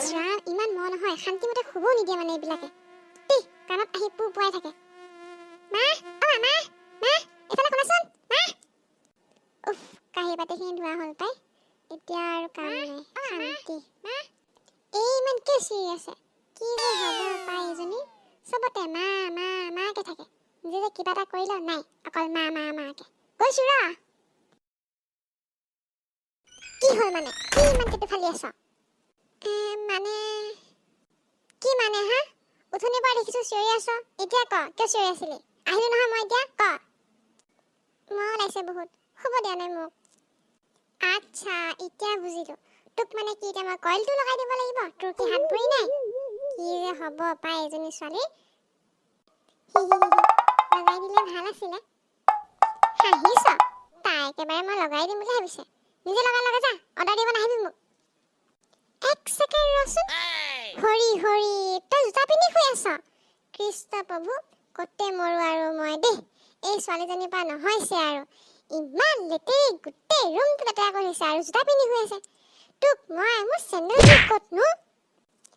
ৰাম ইমান মন নহয় শান্তিমতে শুব নিদিয়ে মানে এইবিলাকে তি কাণত আহি পুৱাই থাকে মা অ মা মা এফালে শুনাচোন মা উফ কাহি পাতিখিনি ধোৱা হ'ল পাই এতিয়া আৰু কাম নাই শান্তি মা এই ইমান কিয় চিৰি আছে কি যে হ'ব পাই এজনী চবতে মা মা মাকে থাকে নিজে যে কিবা এটা কৰিলেও নাই অকল মা মা মাকে কৈছো ৰ কি হ'ল মানে কি ইমান কেটু ফালি আছ মানে কি মানে হা উঠনি পৰা দেখিছো চিঞৰি আছ এতিয়া ক কিয় চিঞৰি আছিলি আহিলো নহয় মই এতিয়া ক মই ওলাইছে বহুত শুব দিয়া নাই মোক আচ্ছা এতিয়া বুজিলো তোক মানে কি এতিয়া মই কইলটো লগাই দিব লাগিব তোৰ কি হাত ভৰি নাই কি যে হ'ব পাই এজনী ছোৱালী লগাই দিলে ভাল আছিলে হাঁহিছ তাই একেবাৰে মই লগাই দিম বুলি ভাবিছে নিজে লগা যা অৰ্ডাৰ দিব নাহিবি মোক এক ছেকেণ্ড ৰচোন হৰি হৰি তই জোতা পিন্ধি শুই আছ কৃষ্ণ প্ৰভু কতে মৰো আৰু মই দেই এই ছোৱালীজনীৰ পৰা নহয়ছে আৰু ইমান লেতেৰি গোটেই ৰুমটো লেতেৰা কৰিছে আৰু জোতা পিন্ধি শুই আছে তোক মই মোৰ চেণ্ডেলযোৰ ক'তনো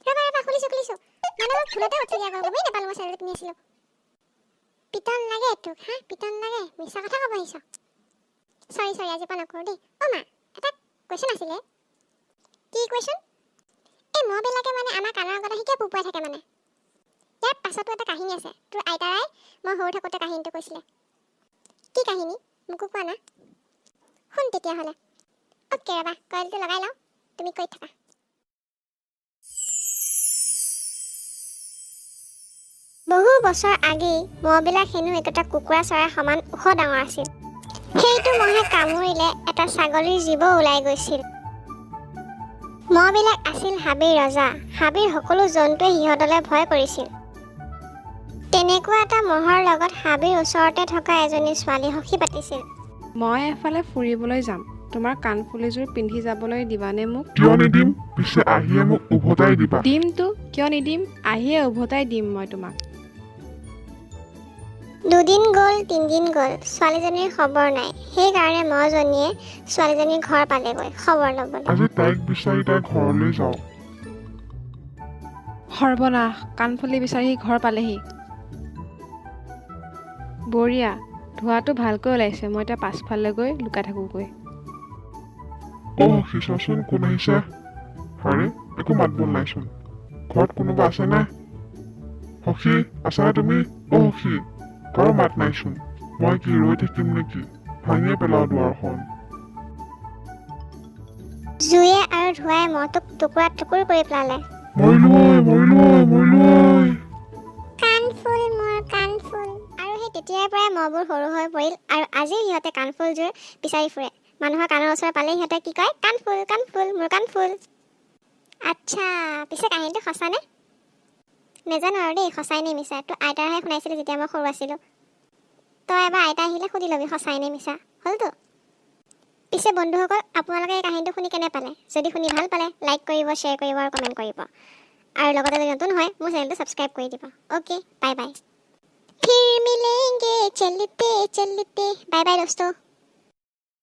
ৰবা খুলিছো মানে মোক ভুলতে উঠি দিয়া গমেই নাপালো মই চেণ্ডেল পিন্ধি আছিলো পিটন লাগে তোক হা পিটন লাগে মিছা কথা ক'ব আহিছ সৰি আজি পৰা নকৰো দেই অ মা এটা কুৱেশ্যন আছিলে কি কুৱেশ্যন এই মহবিলাকে মানে আমাৰ কাণৰ আগত আহি কিয় পুপুৱাই থাকে মানে ইয়াৰ পাছতো এটা কাহিনী আছে তোৰ আইতাৰাই মই সৰু থাকোঁতে কাহিনীটো কৈছিলে কি কাহিনী মোকো কোৱা না শুন তেতিয়াহ'লে অ'কে ৰবা কইলটো লগাই লওঁ তুমি কৈ থাকা বহু বছৰ আগেই মহবিলাক হেনো একোটা কুকুৰা চৰাইৰ সমান ওখ ডাঙৰ আছিল সেইটো মহে কামুৰিলে এটা ছাগলীৰ জীৱ ওলাই গৈছিল মহবিলাক আছিল হাবিৰ ৰজা হাবিৰ সকলো জন্তুৱে সিহঁতলৈ ভয় কৰিছিল তেনেকুৱা এটা মহৰ লগত হাবিৰ ওচৰতে থকা এজনী ছোৱালী সখী পাতিছিল মই এফালে ফুৰিবলৈ যাম তোমাৰ কাণফুলিযোৰ পিন্ধি যাবলৈ দিবানে মোক কিয় নিদিম পিছে আহিয়ে মোক উভতাই দিবা দিমতো কিয় নিদিম আহিয়ে উভতাই দিম মই তোমাক দুদিন গ'ল তিনিদিন গ'ল ছোৱালীজনীৰ খবৰ নাই সেইকাৰণে মহজনীয়ে ছোৱালীজনীৰ ঘৰ পালেগৈ খবৰ ল'বলৈ আজি তাইক বিচাৰি তাই ঘৰলৈ যাওঁ সৰ্বনাশ কাণফুলি বিচাৰি ঘৰ পালেহি বঢ়িয়া ধোৱাটো ভালকৈ ওলাইছে মই এতিয়া পাছফালে গৈ লুকাই থাকোঁগৈ সিচোন কোন আহিছে আৰে একো মাত বোল নাইচোন ঘৰত কোনোবা আছে নে সখী আছানে তুমি সখী কাৰো মাত নাইচোন মই কি ৰৈ থাকিম নেকি ভাঙিয়ে পেলাওঁ দুৱাৰখন জুয়ে আৰু ধোঁৱাই মহটোক টুকুৰা টুকুৰ কৰি পেলালে মৰিলো কাণফুল মোৰ কাণফুল আৰু সেই তেতিয়াৰ পৰাই মহবোৰ সৰু হৈ পৰিল আৰু আজিও সিহঁতে কাণফুলযোৰ বিচাৰি ফুৰে মানুহৰ কাণৰ ওচৰ পালে সিহঁতে কি কয় কাণফুল মোৰ কাণফুল আচ্ছা পিছে কাহিনীটো সঁচানে নেজানো আৰু দেই সঁচাই নে মিছা তোৰ আইতাৰহে শুনাইছিলে যেতিয়া মই সৰু আছিলোঁ তই এবাৰ আইতা আহিলে সুধি ল'বি সঁচাই নে মিছা হ'লতো পিছে বন্ধুসকল আপোনালোকে এই কাহিনীটো শুনি কেনে পালে যদি শুনি ভাল পালে লাইক কৰিব শ্বেয়াৰ কৰিব আৰু কমেণ্ট কৰিব আৰু লগতে যদি নতুন হয় মোৰ চেনেলটো ছাবস্ক্ৰাইব কৰি দিব অ'কে বাই বাই फिर मिलेंगे चलते चलते बाय बाय दोस्तों।